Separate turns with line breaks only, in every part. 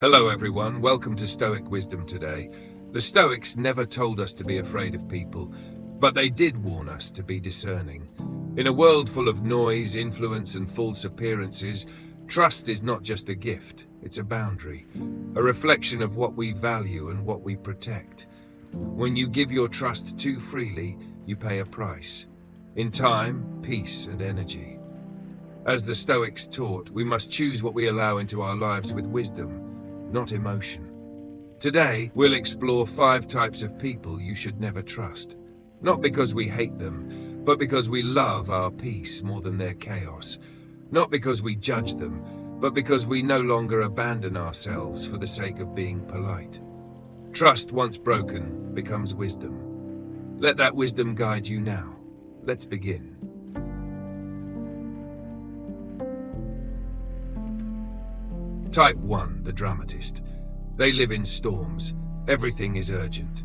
Hello everyone, welcome to Stoic Wisdom today. The Stoics never told us to be afraid of people, but they did warn us to be discerning. In a world full of noise, influence and false appearances, trust is not just a gift, it's a boundary, a reflection of what we value and what we protect. When you give your trust too freely, you pay a price. In time, peace and energy. As the Stoics taught, we must choose what we allow into our lives with wisdom, not emotion. Today, we'll explore 5 types of people you should never trust. Not because we hate them, but because we love our peace more than their chaos. Not because we judge them, but because we no longer abandon ourselves for the sake of being polite. Trust once broken becomes wisdom. Let that wisdom guide you now. Let's begin. Type 1, the dramatist. They live in storms. Everything is urgent.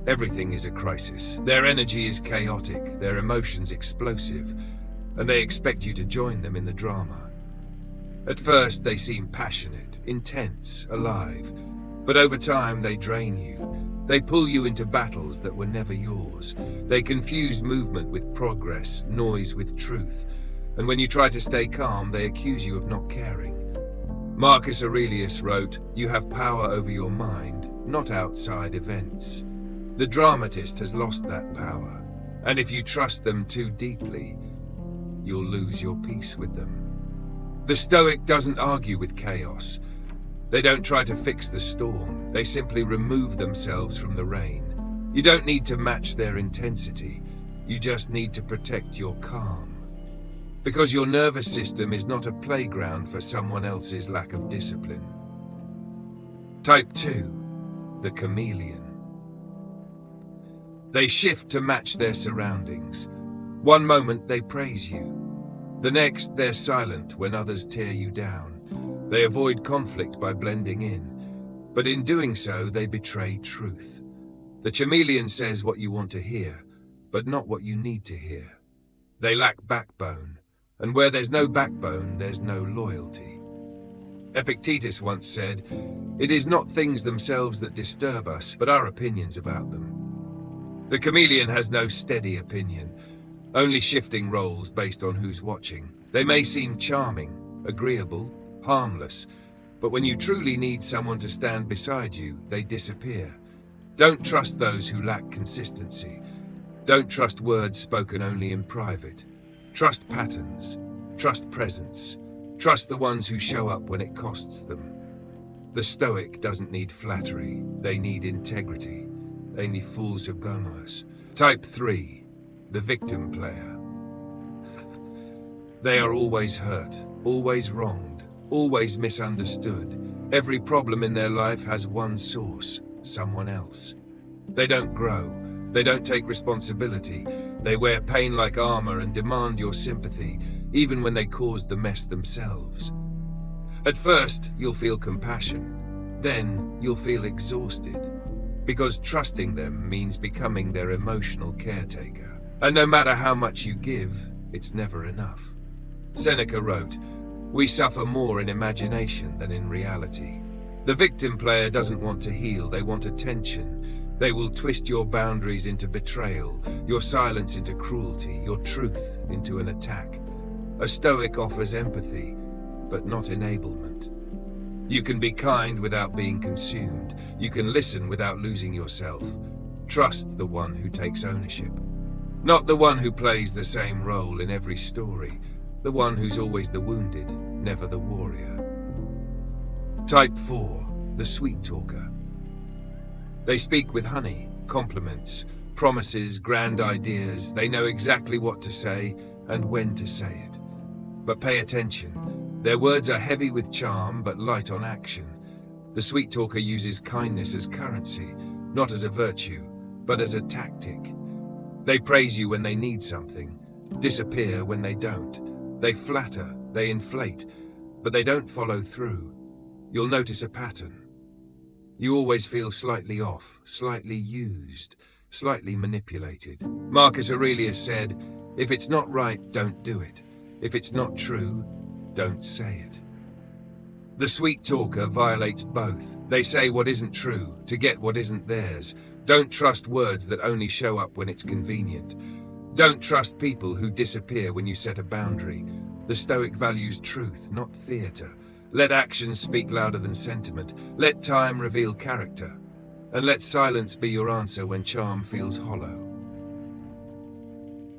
Everything is a crisis. Their energy is chaotic, their emotions explosive, and they expect you to join them in the drama. At first, they seem passionate, intense, alive, but over time they drain you. They pull you into battles that were never yours. They confuse movement with progress, noise with truth, and when you try to stay calm, they accuse you of not caring. Marcus Aurelius wrote, "You have power over your mind, not outside events." The dramatist has lost that power, and if you trust them too deeply, you'll lose your peace with them. The Stoic doesn't argue with chaos. They don't try to fix the storm, they simply remove themselves from the rain. You don't need to match their intensity, you just need to protect your calm. Because your nervous system is not a playground for someone else's lack of discipline. Type 2, the chameleon. They shift to match their surroundings. One moment they praise you. The next they're silent when others tear you down. They avoid conflict by blending in, but in doing so they betray truth. The chameleon says what you want to hear, but not what you need to hear. They lack backbone. And where there's no backbone, there's no loyalty. Epictetus once said, "It is not things themselves that disturb us, but our opinions about them." The chameleon has no steady opinion, only shifting roles based on who's watching. They may seem charming, agreeable, harmless, but when you truly need someone to stand beside you, they disappear. Don't trust those who lack consistency. Don't trust words spoken only in private. Trust patterns, trust presence, trust the ones who show up when it costs them. The Stoic doesn't need flattery, they need integrity. Only fools have gone worse. Type 3, the victim player. They are always hurt, always wronged, always misunderstood. Every problem in their life has one source, someone else. They don't grow, they don't take responsibility. They wear pain like armor and demand your sympathy, even when they caused the mess themselves. At first, you'll feel compassion. Then, you'll feel exhausted. Because trusting them means becoming their emotional caretaker. And no matter how much you give, it's never enough. Seneca wrote, "We suffer more in imagination than in reality." The victim player doesn't want to heal, they want attention. They will twist your boundaries into betrayal, your silence into cruelty, your truth into an attack. A Stoic offers empathy, but not enablement. You can be kind without being consumed. You can listen without losing yourself. Trust the one who takes ownership. Not the one who plays the same role in every story. The one who's always the wounded, never the warrior. Type 4, the sweet talker. They speak with honey, compliments, promises, grand ideas. They know exactly what to say and when to say it. But pay attention. Their words are heavy with charm, but light on action. The sweet talker uses kindness as currency, not as a virtue, but as a tactic. They praise you when they need something, disappear when they don't. They flatter, they inflate, but they don't follow through. You'll notice a pattern. You always feel slightly off, slightly used, slightly manipulated. Marcus Aurelius said, "If it's not right, don't do it. If it's not true, don't say it." The sweet talker violates both. They say what isn't true to get what isn't theirs. Don't trust words that only show up when it's convenient. Don't trust people who disappear when you set a boundary. The Stoic values truth, not theatre. Let actions speak louder than sentiment. Let time reveal character. And let silence be your answer when charm feels hollow.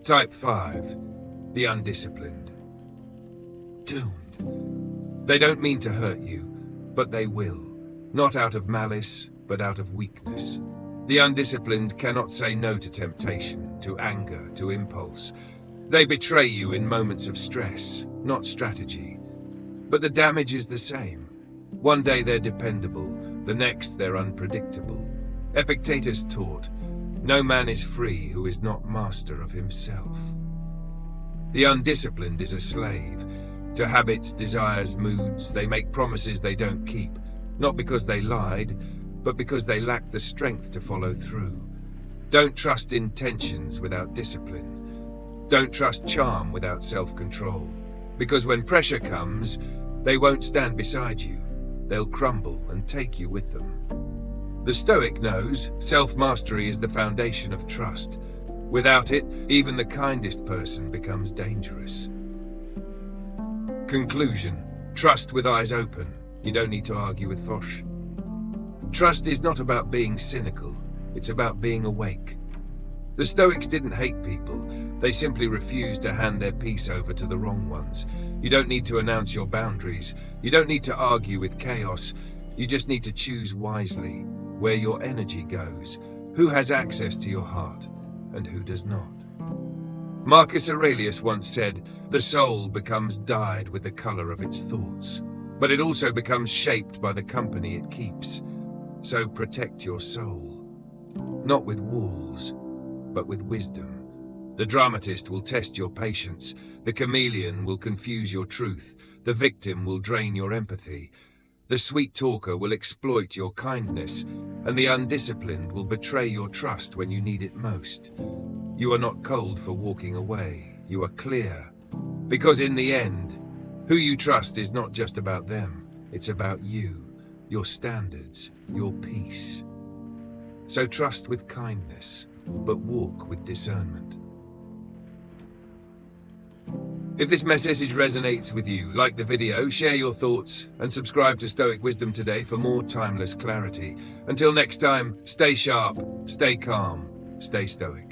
Type 5. The undisciplined. Doomed. They don't mean to hurt you, but they will. Not out of malice, but out of weakness. The undisciplined cannot say no to temptation, to anger, to impulse. They betray you in moments of stress, not strategy. But the damage is the same. One day they're dependable, the next they're unpredictable. Epictetus taught, no man is free who is not master of himself. The undisciplined is a slave. To habits, desires, moods, they make promises they don't keep. Not because they lied, but because they lack the strength to follow through. Don't trust intentions without discipline. Don't trust charm without self-control. Because when pressure comes, they won't stand beside you. They'll crumble and take you with them. The Stoic knows self-mastery is the foundation of trust. Without it, even the kindest person becomes dangerous. Conclusion. Trust with eyes open. You don't need to argue with Foch. Trust is not about being cynical. It's about being awake. The Stoics didn't hate people. They simply refused to hand their peace over to the wrong ones. You don't need to announce your boundaries. You don't need to argue with chaos. You just need to choose wisely where your energy goes, who has access to your heart, and who does not. Marcus Aurelius once said, the soul becomes dyed with the color of its thoughts, but it also becomes shaped by the company it keeps. So protect your soul, not with walls, but with wisdom. The dramatist will test your patience, the chameleon will confuse your truth, the victim will drain your empathy, the sweet talker will exploit your kindness, and the undisciplined will betray your trust when you need it most. You are not cold for walking away, you are clear. Because in the end, who you trust is not just about them, it's about you, your standards, your peace. So trust with kindness, but walk with discernment. If this message resonates with you, like the video, share your thoughts, and subscribe to Stoic Wisdom today for more timeless clarity. Until next time, stay sharp, stay calm, stay stoic.